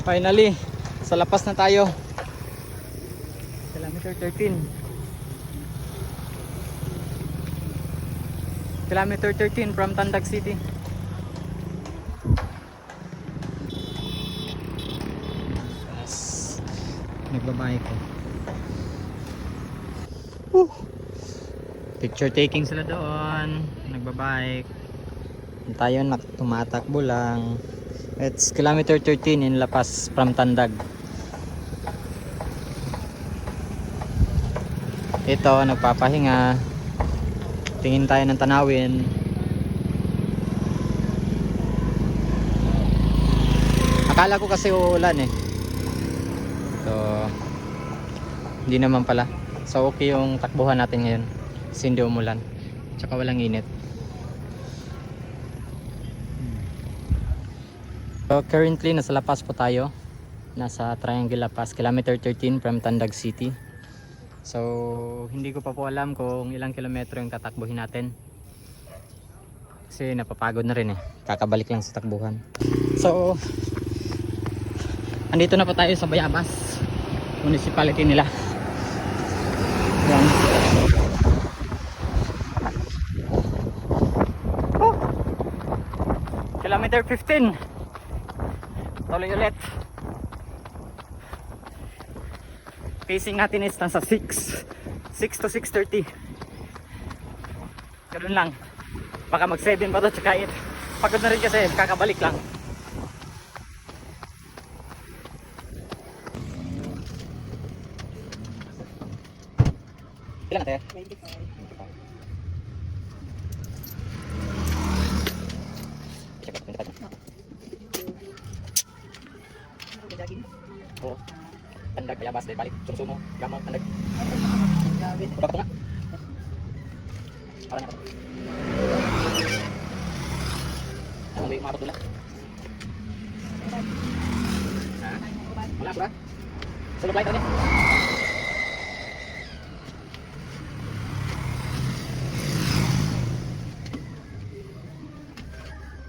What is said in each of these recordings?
Finally, sa lapas na tayo. Kilometer 13. Kilometer 13 from Tandag City. Yes. Nagbabahay ko. Picture taking sila doon. Nagbabike. Tayo tumatakbo lang. It's kilometer 13 in La Paz from Tandag. Ito, nagpapahinga. Tingin tayo ng tanawin. Akala ko kasi uulan eh. So, hindi naman pala. So, okay yung takbuhan natin ngayon. Kasi hindi umulan. Tsaka walang init. So currently nasa La Paz po tayo. Nasa Triangle La Paz, kilometer 13 from Tandag City. So hindi ko pa po alam kung ilang kilometro yung tatakbuhin natin. Kasi napapagod na rin eh. Kakabalik lang sa takbuhan. So andito na po tayo sa Bayabas, municipality nila. Yan. Kilometer 15. Tuloy ulit. Pacing natin is nasa 6 to 6:30. Ganun lang. Baka mag 7 pa to tsaka 8. Pagod na rin kasi kakabalik lang. Ilan natin? 25. Oh, Tandag, Bayabas, dahil balik, Sumo, Gamot, Tandag. Baka ito nga. Parang nga ito. Ano may umabot doon lang? Ha? Wala, sura? Sa loob light, ano?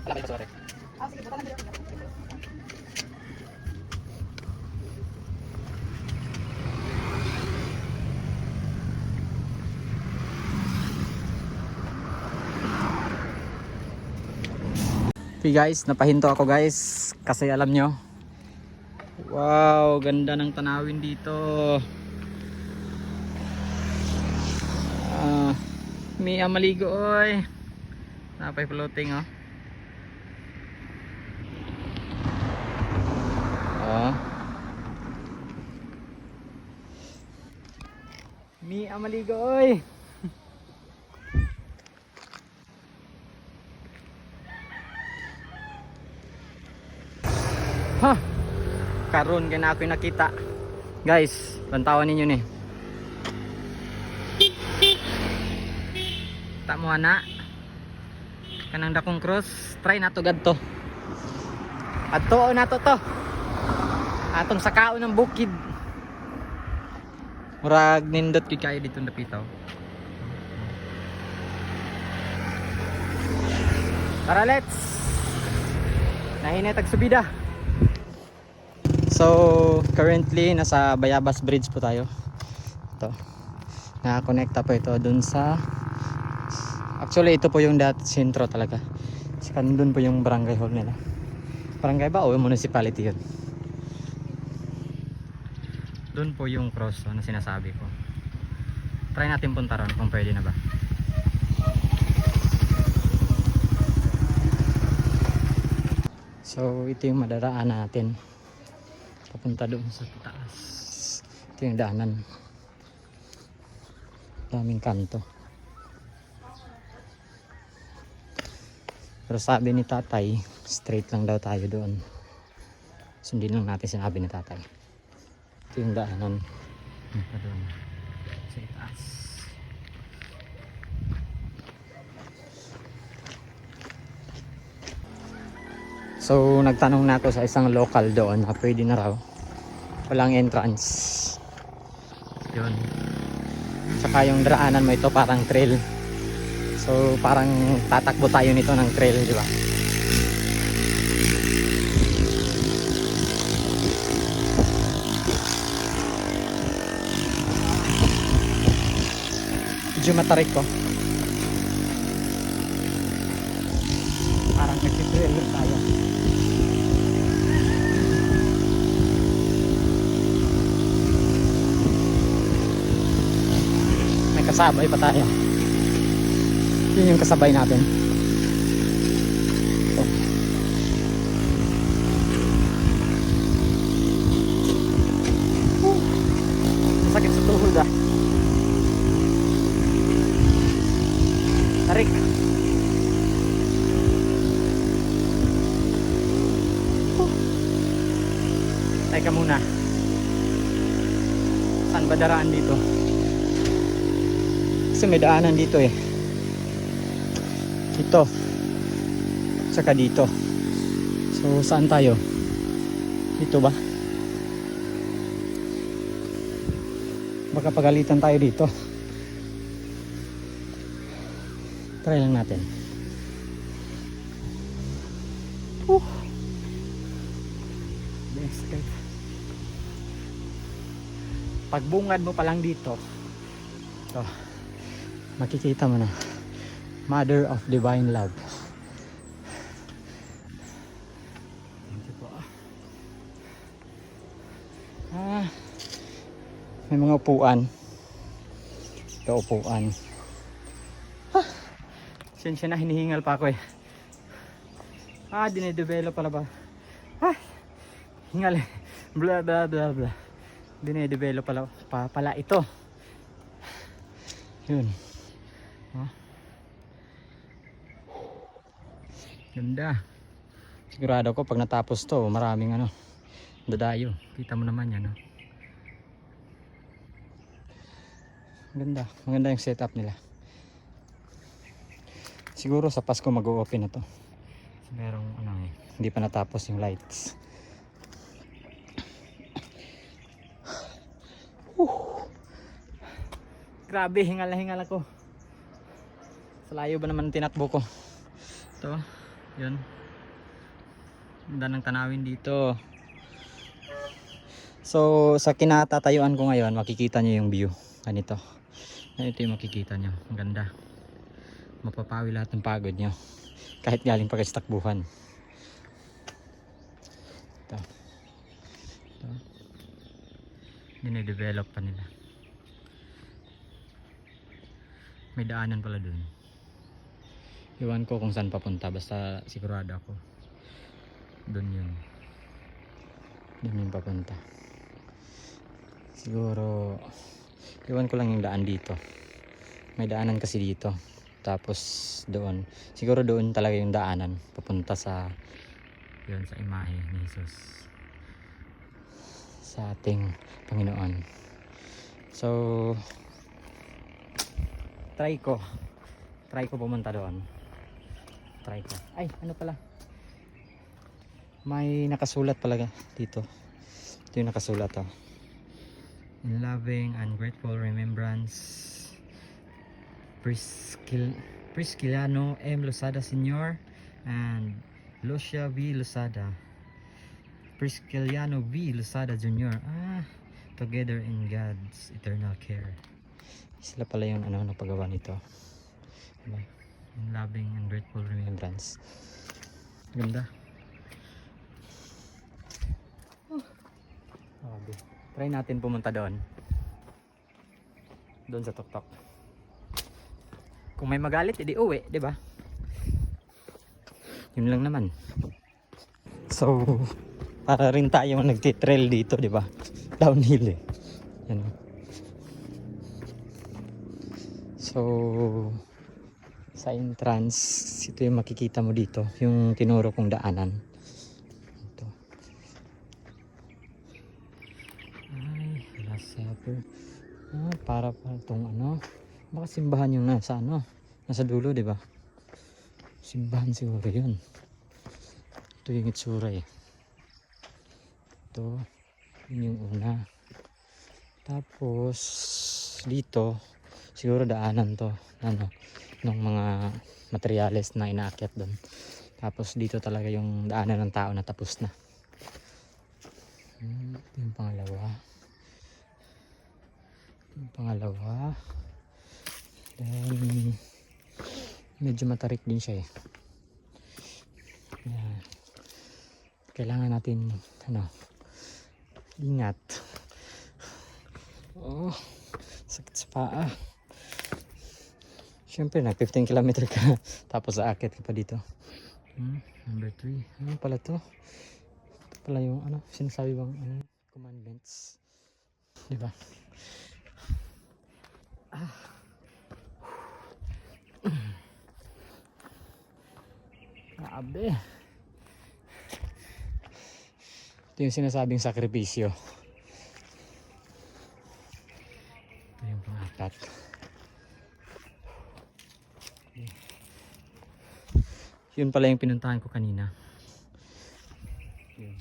Wala ba yung sura? Sige, baka lang dito. Okay guys, napahinto ako guys kasi alam nyo, wow, ganda ng tanawin dito. May maligo oy. Napay floating oh. May maligo oy. Ha! Karon kaya na ako nakita. Guys, bantawan ninyo ni. Ta mo ana. Kanang dakong cross, try nato gadto. Adto nato to. Atong sakaon ng bukid. Murag nindot gyud kayo dito napitaw. Tara, let's. Nahinay tag subida. So currently nasa Bayabas Bridge po tayo. Ito. Nakakonekta po ito dun sa, actually ito po yung sentro talaga. Saka dun po yung barangay hall nila. Barangay ba o municipality yun? Dun po yung cross na sinasabi ko. Try natin punta ron kung pwede na ba. So ito yung madaraan natin papunta doon sa taas. Ito yung daanan. Daming kanto. Pero sabi ni tatay, straight lang daw tayo doon. Sundin lang natin sinabi ni tatay. Ito yung daanan. Punta doon sa taas. So nagtanong na ako sa isang local doon na pwede na raw. Walang entrance. Yun. Saka yung daraanan mo ito parang trail. So parang tatakbo tayo nito ng trail, di ba? Medyo matarik ko. Parang nagtitrailer tayo. May kasabay pa tayo. Yun yung kasabay natin. So. Masakit sa tuhod ah. Tarik. Teka muna. Saan ba daraan dito? Kasi may daanan dito eh. Dito. Saka dito. So saan tayo? Dito ba? Baka pagalitan tayo dito. Try lang natin. Pagbungad mo pa lang dito, ito, makikita mo na Mother of Divine Love. Thank you po. May mga upuan. Ito upuan. Sensya na, hinihingal pa ako eh. Dinedevelop pala ba? Hingal eh. Blah blah blah blah. Dinedevelop pala ito. Yun. Ganda. Sigurado ko pag natapos to, maraming dadayo. Kita mo naman yan. Ganda. Maganda yung setup nila. Siguro sa Pasko mag-o-open na to. Merong hindi pa natapos yung lights. Grabe, hingal na hingal ako. Sa layo ba naman tinakbo ko? Ito, yun. Ganda ng tanawin dito. So, sa kinatatayuan ko ngayon, makikita nyo yung view. Ganito. Ito yung makikita nyo. Ang ganda. Mapapawi lahat ng pagod nyo. Kahit galing pa kayo sa takbuhan. Ito. Ito. Dine-develop pa nila. May daanan pala dun. Iwan ko kung saan papunta. Basta sigurado ako. Dun yun. Dun yung papunta. Siguro iwan ko lang yung daan dito. May daanan kasi dito. Tapos doon. Siguro doon talaga yung daanan. Papunta sa yun, sa imahe ni Jesus. Sa ating Panginoon. So try ko pumunta doon. Try ko. Ay, ano pala, may nakasulat pala dito. Ito yung nakasulat in loving and grateful remembrance Prisciliano M. Losada Sr. and Lucia V. Losada, Prisciliano V. Losada Jr. Together in God's eternal care. Sila pala yung napagawa nito. Diba? In loving and grateful remembrance. Ganda. Try natin pumunta doon. Doon sa tuktok. Kung may magalit, edi uwi, di ba? Yun lang naman. So, para rin tayo nagtitrail dito, di ba? Downhill eh. Yan. So, sa entrance, ito yung makikita mo dito, yung tinuro kong daanan. Ito. Ay, Last Supper. Para itong baka simbahan yung nasa nasa dulo, di ba? Simbahan siguro yun. Ito yung itsura eh. Ito, yun yung una. Tapos dito siguro daanan to ng mga materyales na inaakyat doon. Tapos dito talaga yung daanan ng tao na tapos na. Yung pangalawa. Then, medyo matarik din siya eh. Yan. Kailangan natin ingat. Oh, sakit sa paa. Siyempre nag 15 km ka tapos aakyat ka pa dito. Number 3. Ano pala to? Ito pala yung sinasabi bang commandments. Diba? Grabe. Ito yung sinasabing sakripisyo. Ito yung pang-apat. Yun pala yung pinuntahan ko kanina. Yun.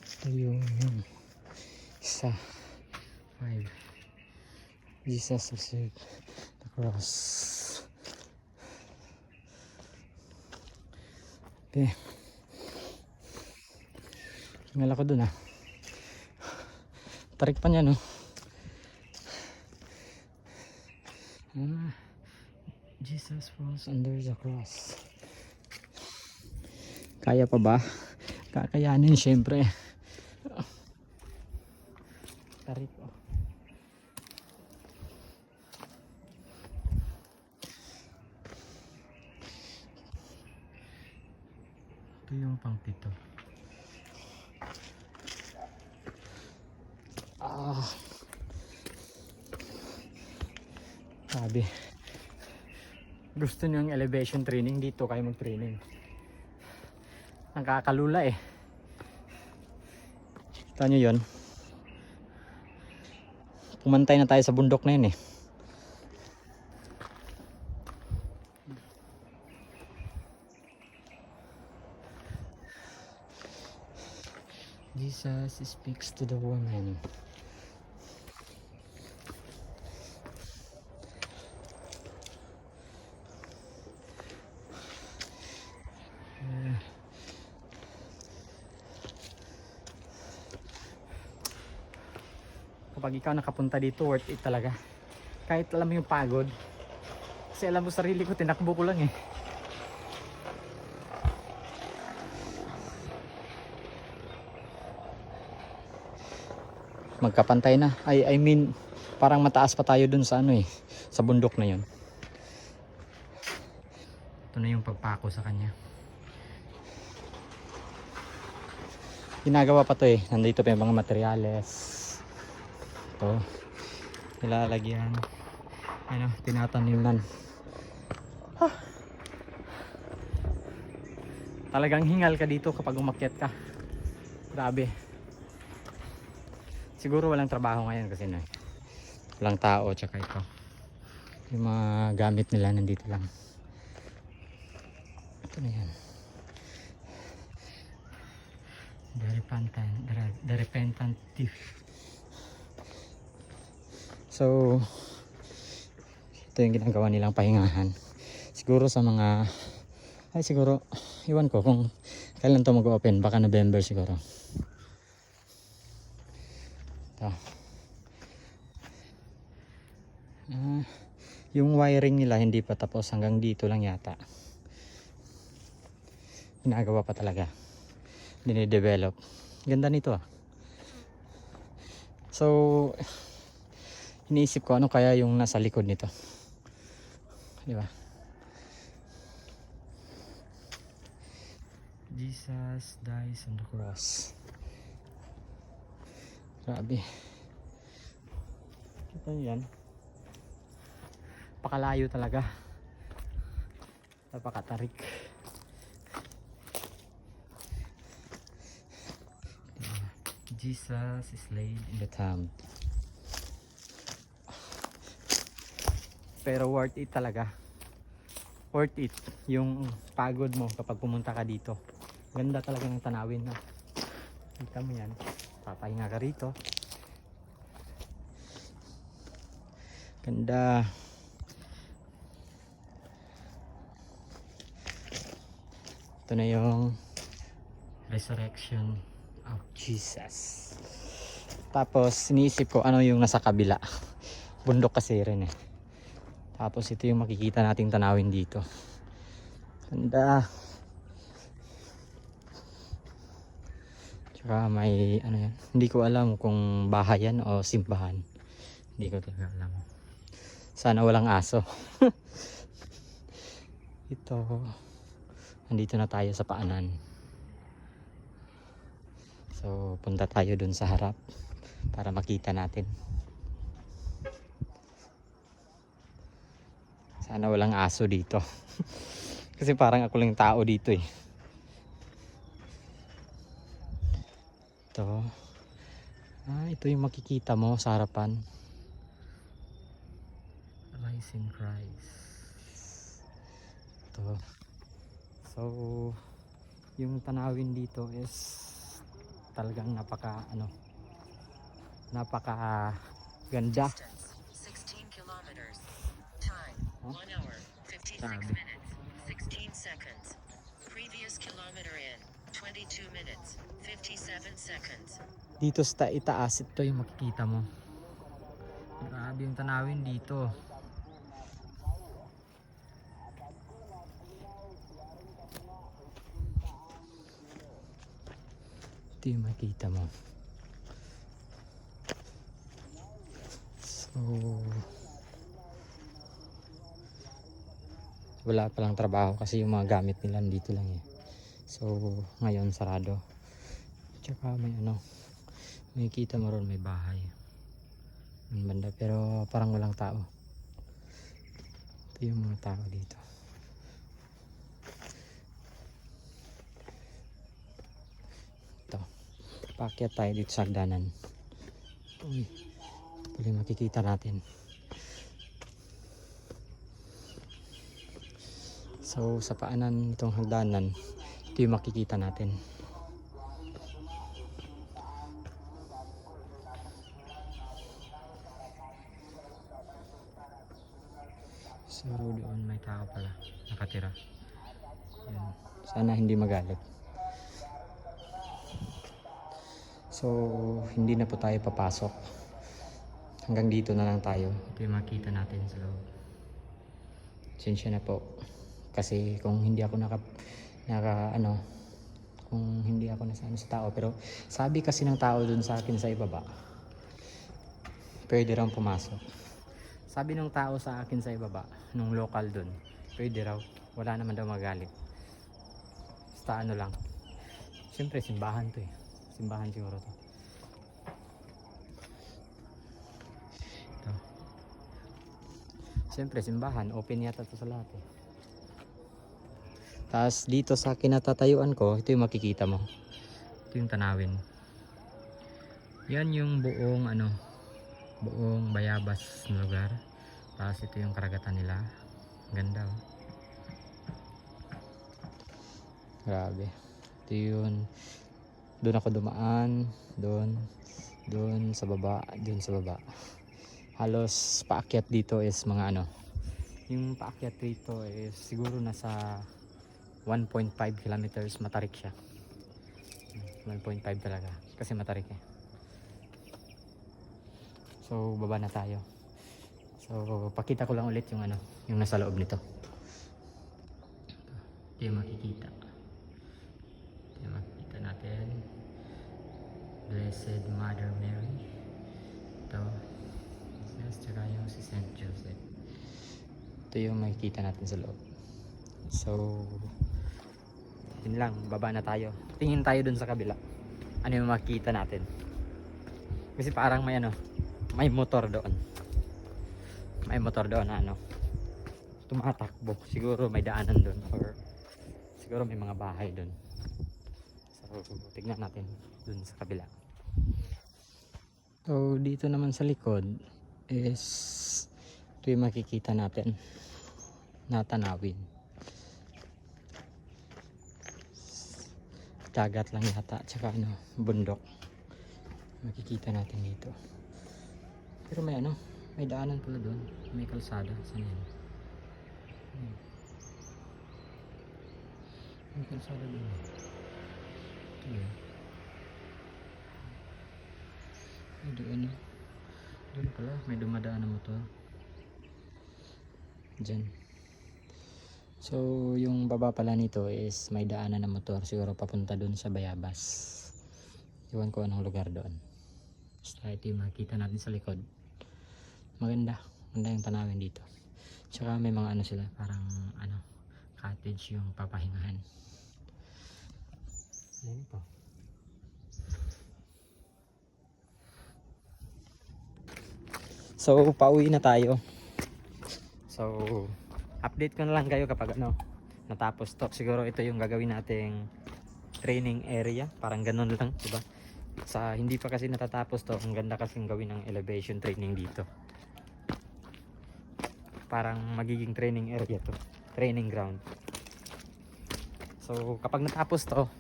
Ito yung isa. 5. Jesus received the cross. Okay. Tingala ko dun tarik pa niya Jesus falls under the cross. Kaya pa ba? Kakayanin syempre. Tarik Ito yung pang-pito. Sabi, gusto niyo yung elevation training, dito kayo mag-training. Nakakalula eh. Kita nyo yun. Pumantay na tayo sa bundok na yun eh. Jesus speaks to the woman. Kapag ikaw nakapunta dito, worth it talaga. Kahit alam mo yung pagod. Kasi alam mo sarili ko, tinakbo ko lang eh. Magkapantay na. I mean, parang mataas pa tayo dun sa sa bundok na yun. Ito na yung pagpako sa kanya. Ginagawa pa to eh. Nandito pa yung mga materyales. Ito. Nilalagyan. Tinataniman. Talagang hingal ka dito kapag umakyat ka. Grabe. Siguro walang trabaho ngayon kasi walang tao, tsaka ito. Yung mga gamit nila nandito lang. Ito na yan. The repentant thief. So, ito yung ginagawa nilang pahingahan. Siguro sa mga, siguro, iwan ko kung kailan to mag-open. Baka November siguro. Ito. Yung wiring nila hindi pa tapos, hanggang dito lang yata. Ginagawa pa talaga. Dinidevelop. Ganda nito So, iniisip ko ano kaya yung nasa likod nito. Di ba? Jesus dies on the cross. Grabe. Ito yan. Pakalayo talaga. Napakatarik. Jesus is laid in the tomb. Pero worth it talaga. Worth it. Yung pagod mo kapag pumunta ka dito. Ganda talaga ng tanawin Kita mo yan. Papahinga ka rito. Ganda. Ito na yung resurrection Oh, Jesus. Tapos iniisip ko ano yung nasa kabila. Bundok kasi rin eh. Tapos ito yung makikita nating tanawin dito. Ganda. Tsaka may ano yan. Hindi ko alam kung bahay yan o simbahan. Hindi ko talaga alam. Sana walang aso. Ito. Andito na tayo sa paanan. So punta tayo dun sa harap para makita natin. Sana walang aso dito. Kasi parang ako lang tao dito eh. Ito. Ito yung makikita mo sa harapan. Rising Christ. Ito. So, yung tanawin dito is talagang napaka ganda. 16 kilometers. Time 1 hour 56 Sabi. minutes 16 seconds. Previous kilometer in 22 minutes 57 seconds. Dito sa itaas, ito yung makikita mo. Grabe yung tanawin dito. Ito yung makikita mo. So, wala palang trabaho kasi yung mga gamit nila dito lang eh. So, ngayon sarado. Tsaka may makikita mo ron may bahay. Ang banda pero parang walang tao. Ito yung mga tao dito. Ito. Paakyat tayo dito sa hagdanan. Uy. Ito yung makikita natin. So sa paanan itong hagdanan, ito yung makikita natin. So doon may tao pala nakatira. Yan. Sana hindi magalit. So hindi na po tayo papasok. Hanggang dito na lang tayo. Ito yung makita natin sa loob. Sensya na po. Kasi kung hindi ako kung hindi ako nasano sa tao. Pero sabi kasi ng tao dun sa akin sa ibaba, pwede raw pumasok. Sabi ng tao sa akin sa ibaba, nung local dun, pwede raw. Wala naman daw magalit. Basta lang. Siyempre simbahan to eh. Simbahan siguro to. Ito. Siyempre simbahan, open yata to sa lahat eh. Tapos dito sa kinatatayuan ko, ito yung makikita mo. Ito yung tanawin. Yan yung buong bayabas na lugar. Tapos ito yung karagatan nila. Ganda oh. Grabe. Ito yun. Doon ako dumaan. Doon sa baba. Doon sa baba. Halos paakyat dito is mga yung paakyat dito is siguro nasa 1.5 kilometers, matarik siya. 1.5 talaga kasi matarik eh. So baba na tayo. So pakita ko lang ulit yung yung nasa loob nito. Ito yung makikita. Ito yung makikita natin. Blessed Mother Mary. Ito. Tsaka yung si Saint Joseph. Ito yung makikita natin sa loob. So yun lang, baba na tayo. Tingin tayo dun sa kabila. Ano yung makikita natin? Kasi parang may motor doon. May motor doon na tumatakbo. Siguro may daanan doon or siguro may mga bahay doon. So tignan natin dun sa kabila. So dito naman sa likod is ito yung makikita natin na tanawin. Dagat lang yata tsaka bundok makikita natin dito. Pero may daanan pala doon, may kalsada. Saan yan? May kalsada doon. Ito yun. Doon, doon pala may dumadaan na motor dyan. So yung baba pala nito is may daanan na motor, siguro papunta doon sa Bayabas. Iwan ko anong lugar doon. Basta ito yung makikita natin sa likod. Maganda yung tanawin dito. Tsaka may mga ano sila, parang ano, cottage yung papahingahan. Ayan po. So pauwi na tayo. So update ko na lang kayo kapag ano natapos to. Siguro ito yung gagawin nating training area, parang ganun lang, diba? Sa hindi pa kasi natatapos to, ang ganda kasing gawin ng elevation training dito. Parang magiging training area to, training ground. So kapag natapos to,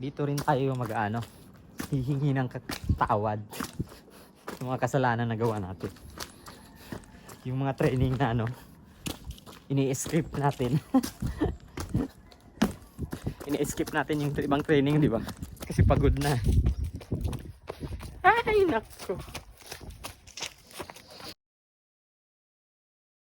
dito rin tayo mag-ano, hihingi ng tawad sa mga kasalanan na gawa natin. Yung mga training na ano, ini-script natin. Ini-skip natin yung ibang training, di ba? Kasi pagod na. Ay, nako.